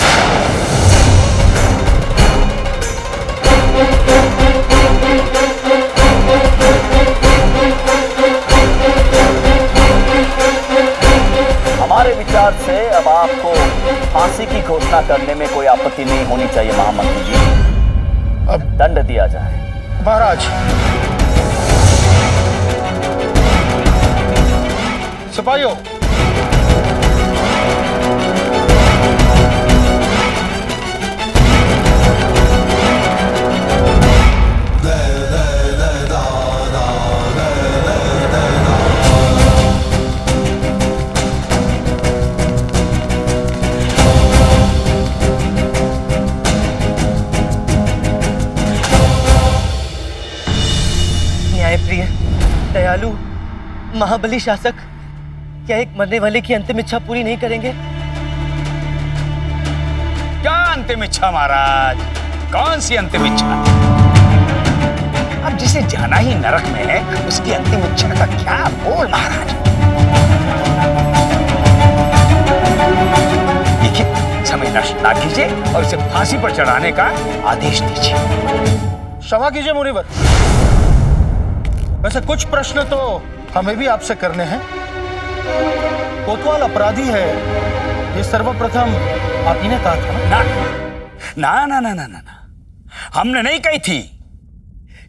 हमारे विचार से अब आपको फांसी की घोषणा करने में कोई आपत्ति नहीं होनी चाहिए महामंत्री जी। अब दंड दिया जाए। महाराज, सिपाहियों, न्यायप्रिय, दयालु, महाबली शासक, क्या एक मरने वाले की अंतिम इच्छा पूरी नहीं करेंगे? क्या अंतिम इच्छा महाराज? कौन सी अंतिम इच्छा? अब जिसे जाना ही नरक में है, उसकी अंतिम इच्छा का क्या बोल महाराज। देखिए, समय नष्ट ना कीजिए और उसे फांसी पर चढ़ाने का आदेश दीजिए। क्षमा कीजिए मुनिवर, वैसे कुछ प्रश्न तो हमें भी आपसे करने हैं। कोतवाल अपराधी है, ये सर्वप्रथम आप ही ने कहा था ना? ना ना ना ना ना ना, हमने नहीं कही थी,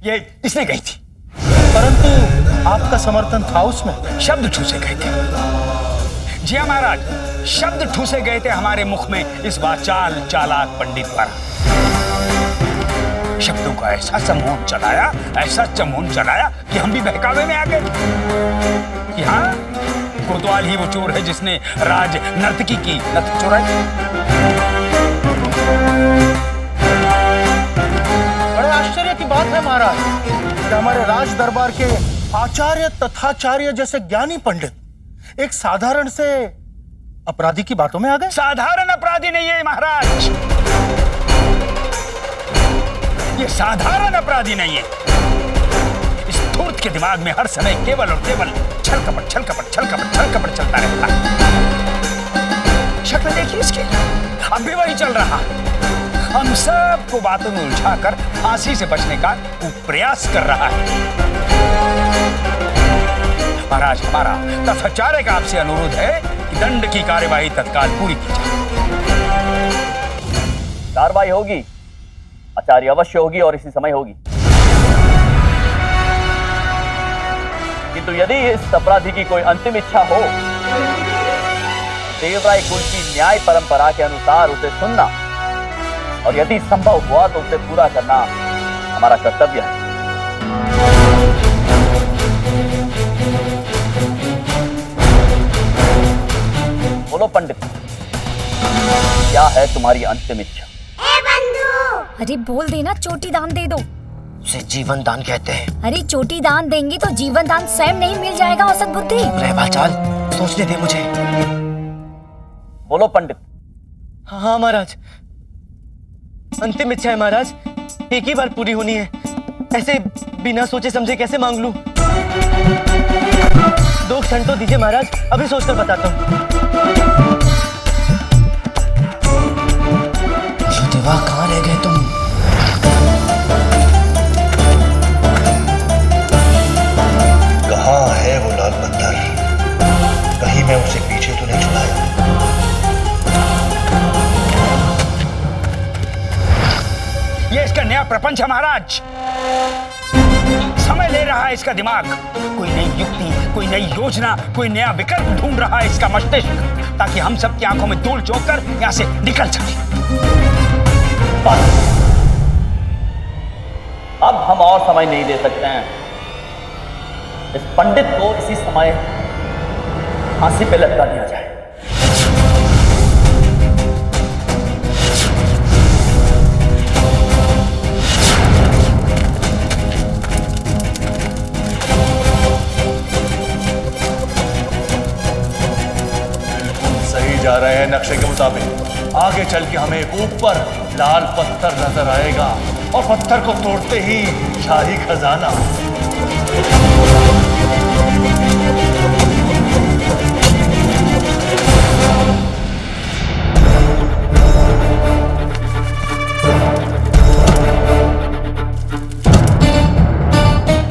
ये इसने कही थी। परंतु आपका समर्थन था उसमें। शब्द ठूसे गए थे। जी हाँ महाराज, शब्द ठूसे गए थे हमारे मुख में इस वाचाल चालाक पंडित पर। शब्दों का ऐसा समूह चलाया, ऐसा चमून चलाया कि हम भी बहकावे में आ गए कि हाँ, कोतवाल ही वो चोर है जिसने राज नर्तकी की नथ चुराई। बड़े आश्चर्य की बात है महाराज कि हमारे राज दरबार के आचार्य तथाचार्य जैसे ज्ञानी पंडित एक साधारण से अपराधी की बातों में आ गए। साधारण अपराधी नहीं है महाराज, ये साधारण अपराधी नहीं है। इस धूर्त के दिमाग में हर समय केवल और केवल छल कपट छल कपट छल कपट छल कपट चलता रहता है। शक्ल देखिए इसकी, अब भी वही चल रहा। हम सबको बातों में उलझाकर फांसी से बचने का प्रयास कर रहा है। महाराज, हमारा तथाचार्य का आपसे अनुरोध है कि दंड की कार्यवाही तत्काल पूरी की जाए। कार्रवाई होगी आचार्य, अवश्य होगी और इसी समय होगी। किंतु यदि इस अपराधी की कोई अंतिम इच्छा हो, देवराय कुल की न्याय परंपरा के अनुसार उसे सुनना और यदि संभव हुआ तो उसे पूरा करना हमारा कर्तव्य है। बोलो पंडित, क्या है तुम्हारी अंतिम इच्छा? अरे बोल देना, चोटी दान दे दो। उसे जीवन दान कहते हैं। अरे चोटी दान देंगे तो जीवन दान स्वयं नहीं मिल जाएगा औसत बुद्धि। रह बाचाल, सोचने दे मुझे। बोलो पंडित। हाँ महाराज, अंतिम इच्छा है महाराज, एक ही बार पूरी होनी है। ऐसे बिना सोचे समझे कैसे मांग लूं? 2 क्षण तो दीजिए महाराज, अभी सोचकर बताता हूँ। देवा, कहाँ रह गए तुम? कहाँ है वो लाल पत्थर? कहीं मैं उसे पीछे तो नहीं छुड़ाया? ये इसका नया प्रपंच है महाराज। समय ले रहा है इसका दिमाग। कोई नई युक्ति, कोई नई योजना, कोई नया विकल्प ढूंढ रहा है इसका मस्तिष्क, ताकि हम सबकी आंखों में धूल झोंक कर यहां से निकल सके। अब हम और समय नहीं दे सकते हैं। इस पंडित को इसी समय फांसी पे लटका दिया जाए। सही जा रहे हैं नक्शे के मुताबिक। आगे चल के हमें ऊपर लाल पत्थर नजर आएगा और पत्थर को तोड़ते ही शाही खजाना।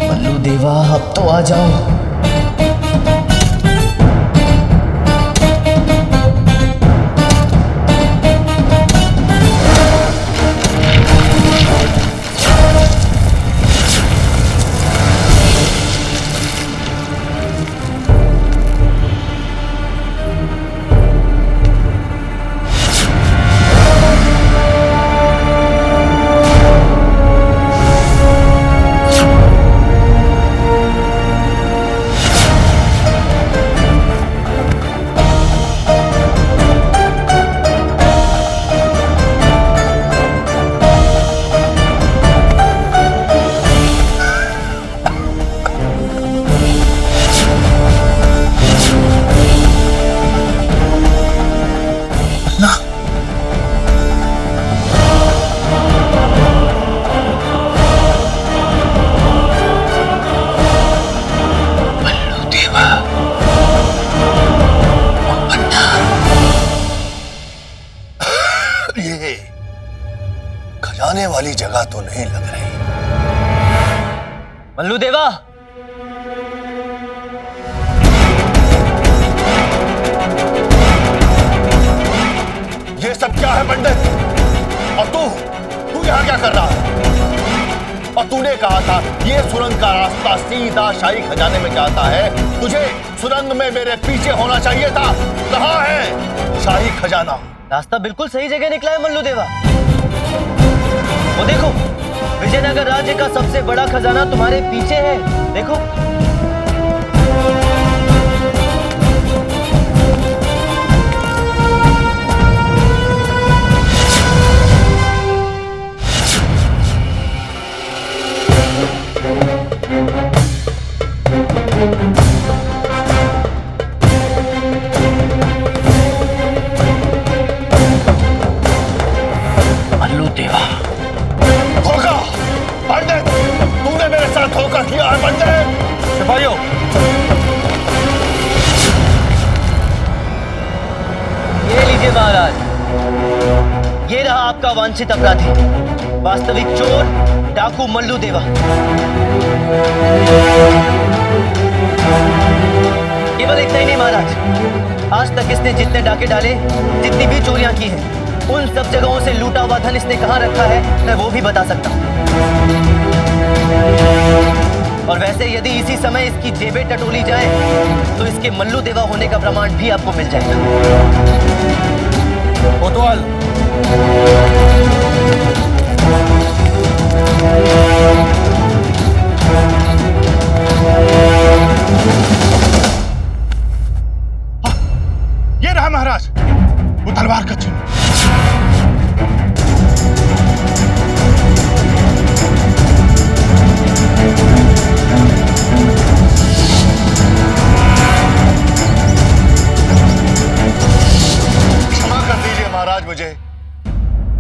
मल्लू देवा, अब तो आ जाओ। ये खजाने वाली जगह तो नहीं लग रही। मल्लू देवा, ये सब क्या है पंडित? और तू यहाँ क्या कर रहा है? और तूने कहा था ये सुरंग का रास्ता सीधा शाही खजाने में जाता है। तुझे सुरंग में मेरे पीछे होना चाहिए था। कहाँ है शाही खजाना? रास्ता बिल्कुल सही जगह निकला है मल्लू देवा। वो देखो, विजयनगर राज्य का सबसे बड़ा खजाना तुम्हारे पीछे है। देखो। मल्लू देवा, धोखा! पंडित, तूने मेरे साथ धोखा किया है पंडित। सिपाहियों, ये लीजिए महाराज, ये रहा आपका वांछित अपराधी, वास्तविक चोर डाकू मल्लू देवा। केवल इतना ही नहीं महाराज, आज तक इसने जितने डाके डाले, जितनी भी चोरियां की हैं, उन सब जगहों से लूटा हुआ धन इसने कहां रखा है, मैं वो भी बता सकता हूं। और वैसे यदि इसी समय इसकी जेबें टटोली जाए, तो इसके मल्लू देवा होने का प्रमाण भी आपको मिल जाएगा। कोतवाल, ये रहा महाराज, वो तलवार का चिन्ह।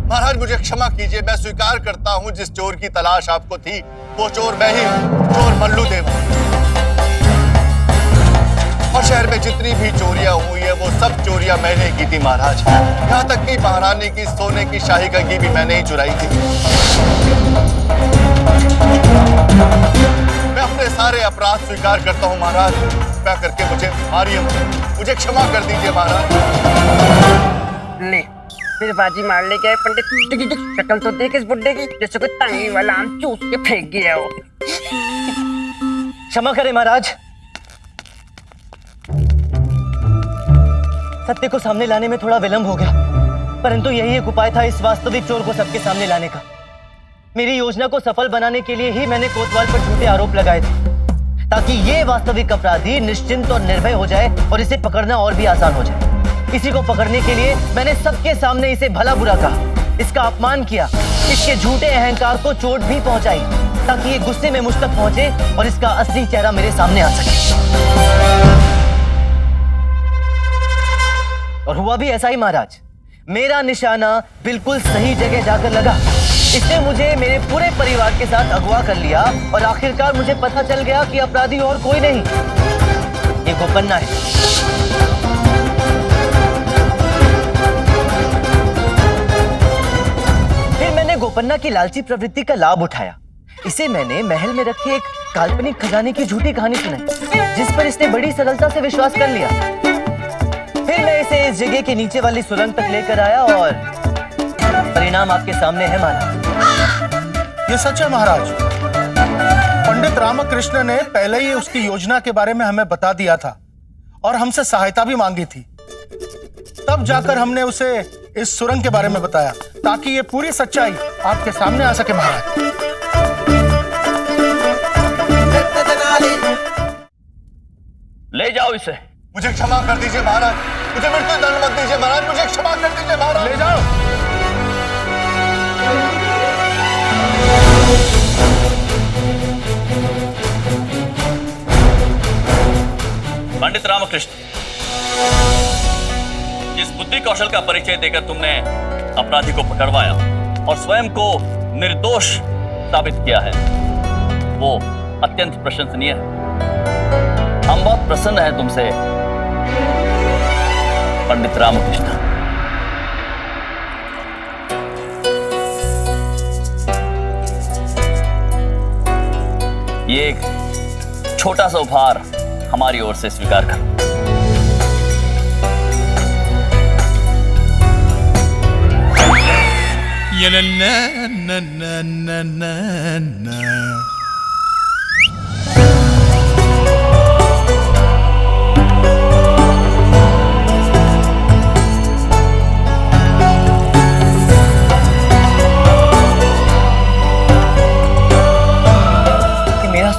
महाराज मुझे क्षमा कीजिए, मैं स्वीकार करता हूँ जिस चोर की तलाश आपको थी वो चोर मैं ही हूँ, चोर मल्लू देवा। और शहर में जितनी भी चोरियां हुई है वो सब चोरियां मैंने की थी महाराज। यहाँ तक कि महारानी की सोने की शाही कंघी भी मैंने ही चुराई थी। मैं अपने सारे अपराध स्वीकार करता हूँ महाराज। कृपया करके मुझे मारिए, मुझे क्षमा कर दीजिए महाराज। ले फिर बाजी मार ले गए पंडित। शक्ल तो देख इस बुड्ढे की, जैसे कोई टांगी वाला आम चूस के फेंक गया हो। क्षमा करें महाराज, सत्य को सामने लाने में थोड़ा विलंब हो गया, परंतु यही एक उपाय था इस वास्तविक चोर को सबके सामने लाने का। मेरी योजना को सफल बनाने के लिए ही मैंने कोतवाल पर झूठे आरोप लगाए थे, ताकि ये वास्तविक अपराधी निश्चिंत और निर्भय हो जाए और इसे पकड़ना और भी आसान हो जाए। इसी को पकड़ने के लिए मैंने सबके सामने इसे भला बुरा कहा, इसका अपमान किया, इसके झूठे अहंकार को चोट भी पहुंचाई, ताकि ये गुस्से में मुझ तक पहुंचे और इसका असली चेहरा मेरे सामने आ सके। और हुआ भी ऐसा ही महाराज। मेरा निशाना बिल्कुल सही जगह जाकर लगा। इसने मुझे मेरे पूरे परिवार के साथ अगवा कर लिया और आखिरकार मुझे पता चल गया कि अपराधी और कोई नहीं, ये गोपन्ना है। फिर मैंने गोपन्ना की लालची प्रवृत्ति का लाभ उठाया। इसे मैंने महल में रखे एक काल्पनिक खजाने की झूठी कहानी सुनाई, जिस पर इसने बड़ी सरलता से विश्वास कर लिया। फिर मैं इसे इस जगह के नीचे वाली सुरंग तक लेकर आया और परिणाम आपके सामने है महाराज। ये सच है महाराज। पंडित रामकृष्ण ने पहले ही उसकी योजना के बारे में हमें बता दिया था और हमसे सहायता भी मांगी थी। तब जाकर हमने उसे इस सुरंग के बारे में बताया, ताकि ये पूरी सच्चाई आपके सामने आ सके महाराज। ले जाओ इसे। मुझे क्षमा कर दीजिए महाराज, मुझे मृत्यु दंड मत दीजिए महाराज, मुझे क्षमा कर दीजिए महाराज। ले जाओ। पंडित रामकृष्ण, जिस बुद्धि कौशल का परिचय देकर तुमने अपराधी को पकड़वाया और स्वयं को निर्दोष साबित किया है, वो अत्यंत प्रशंसनीय है। हम बहुत प्रसन्न हैं तुमसे पंडित रामकृष्ण। ये एक छोटा सा उपहार हमारी ओर से स्वीकार कर।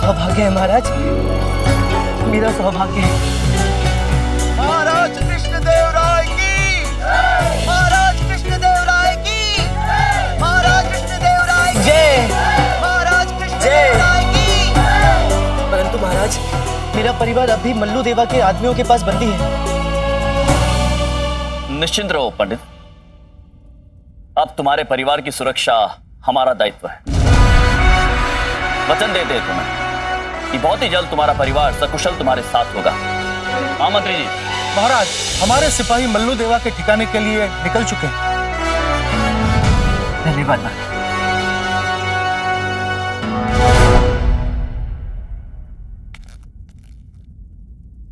सौभाग्य है महाराज, मेरा सौभाग्य है। महाराज कृष्णदेव राय की, महाराज कृष्णदेव राय की, महाराज कृष्णदेव राय की जय, महाराज कृष्णदेव राय की। परंतु महाराज, मेरा परिवार अभी मल्लू देवा के आदमियों के पास बंदी है। निश्चिंत रहो पंडित, अब तुम्हारे परिवार की सुरक्षा हमारा दायित्व है। वचन देते हैं तुम्हें कि बहुत ही जल्द तुम्हारा परिवार सकुशल तुम्हारे साथ होगा। हाँ मंत्री जी। महाराज, हमारे सिपाही मल्लू देवा के ठिकाने के लिए निकल चुके हैं। धन्यवाद।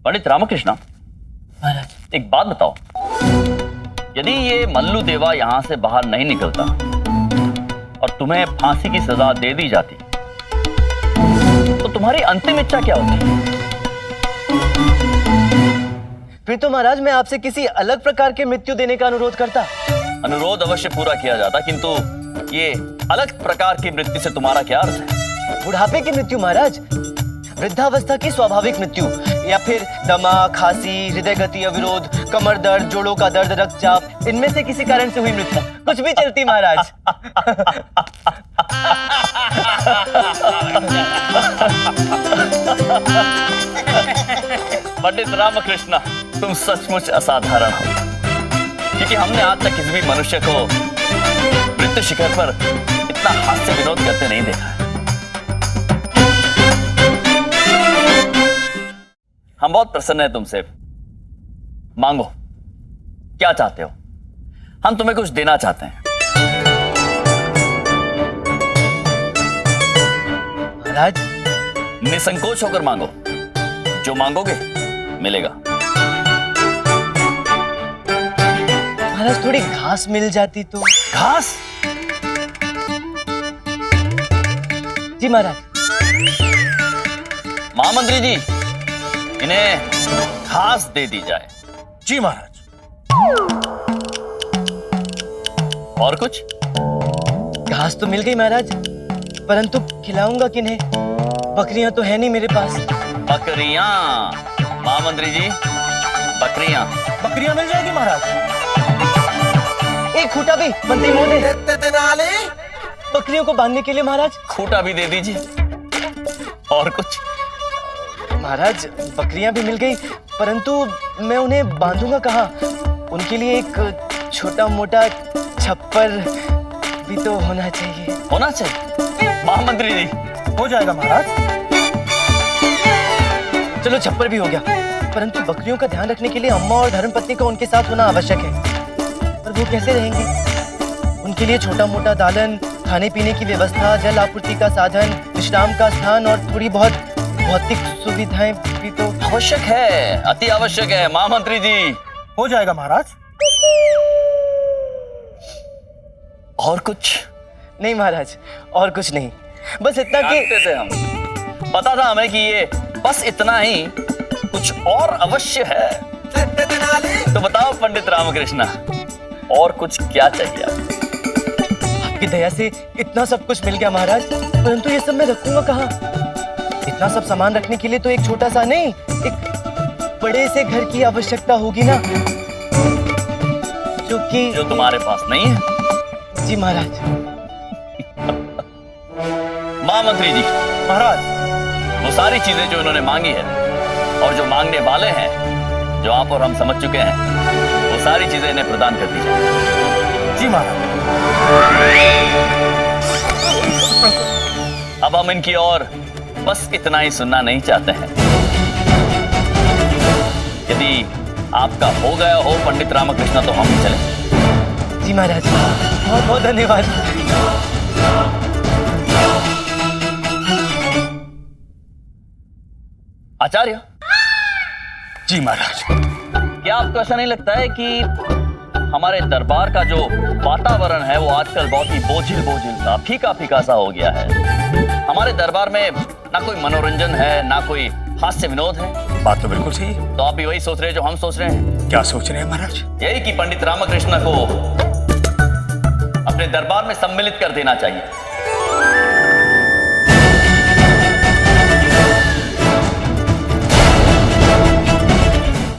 पंडित रामकृष्ण, एक बात बताओ, यदि ये मल्लू देवा यहां से बाहर नहीं निकलता और तुम्हें फांसी की सजा दे दी जाती, तो तुम्हारी अंतिम इच्छा क्या होती? फिर तो महाराज मैं आपसे किसी अलग प्रकार के मृत्यु देने का अनुरोध करता। अनुरोध अवश्य पूरा किया जाता, किंतु ये अलग प्रकार की मृत्यु से तुम्हारा क्या अर्थ है? बुढ़ापे की मृत्यु महाराज, वृद्धावस्था की स्वाभाविक मृत्यु, या फिर दमा, खांसी, हृदय गति अवरोध, कमर दर्द, जोड़ों का दर्द, रक्तचाप, इनमें से किसी कारण से हुई मृत्यु, कुछ भी चलती महाराज। पंडित रामकृष्ण, तुम सचमुच असाधारण हो, क्योंकि हमने आज तक किसी भी मनुष्य को मृत्यु शिखर पर इतना हास्य विनोद करते नहीं देखा है। हम बहुत प्रसन्न हैं तुमसे। मांगो, क्या चाहते हो? हम तुम्हें कुछ देना चाहते हैं। महाराज, निसंकोच होकर मांगो, जो मांगोगे मिलेगा। महाराज, थोड़ी घास मिल जाती तो। घास? जी महाराज। महामंत्री जी, इन्हें घास दे दी जाए। जी महाराज। और कुछ? घास तो मिल गई महाराज, परंतु खिलाऊंगा किन्हें? बकरियां तो है नहीं मेरे पास। बकरियां? महामंत्री जी, बकरियां? बकरियां मिल जाएगी महाराज। एक खूंटा भी मंत्री महोदय, बकरियों को बांधने के लिए महाराज। खूंटा भी दे दीजिए। और कुछ? महाराज, बकरियां भी मिल गई, परंतु मैं उन्हें बांधूंगा कहाँ? उनके लिए एक छोटा मोटा छप्पर भी तो होना चाहिए। होना चाहिए? महामंत्री जी, हो जाएगा महाराज। चलो, छप्पर भी हो गया, परंतु बकरियों का ध्यान रखने के लिए अम्मा और धर्मपत्नी को उनके साथ होना आवश्यक है। पर वो कैसे रहेंगे? उनके लिए छोटा मोटा दालन, खाने पीने की व्यवस्था, जल आपूर्ति का साधन, विश्राम का स्थान और थोड़ी बहुत भौतिक सुविधाएं भी तो आवश्यक है, अति आवश्यक है। महामंत्री जी, हो जाएगा महाराज। और कुछ? नहीं महाराज, और कुछ नहीं, बस इतना कि जानते थे हम, पता था हमें कि ये बस इतना ही, कुछ और अवश्य है। तो बताओ पंडित रामकृष्ण, और कुछ क्या चाहिए? आपकी दया से इतना सब कुछ मिल गया महाराज, परंतु ये सब मैं रखूंगा कहाँ? इतना सब सामान रखने के लिए तो एक छोटा सा नहीं, एक बड़े से घर की आवश्यकता होगी ना, जो तुम्हारे पास नहीं है। जी महाराज। महामंत्री जी, महाराज, वो सारी चीजें जो इन्होंने मांगी है और जो मांगने वाले हैं, जो आप और हम समझ चुके हैं, वो सारी चीजें इन्हें प्रदान कर दी जाए। जी महाराज। अब हम इनकी और बस इतना ही सुनना नहीं चाहते हैं। यदि आपका हो गया हो पंडित रामकृष्ण, तो हम चले। जी महाराज, बहुत बहुत धन्यवाद। आचार्य जी महाराज। क्या आपको ऐसा नहीं लगता है कि हमारे दरबार का जो वातावरण है वो आजकल बहुत ही बोझिल सा, फीका फीका सा हो गया है? हमारे दरबार में ना कोई मनोरंजन है, ना कोई हास्य विनोद है। बात तो बिल्कुल सही है। तो आप भी वही सोच रहे हैं जो हम सोच रहे हैं? क्या सोच रहे हैं महाराज? यही कि पंडित रामकृष्ण को अपने दरबार में सम्मिलित कर देना चाहिए।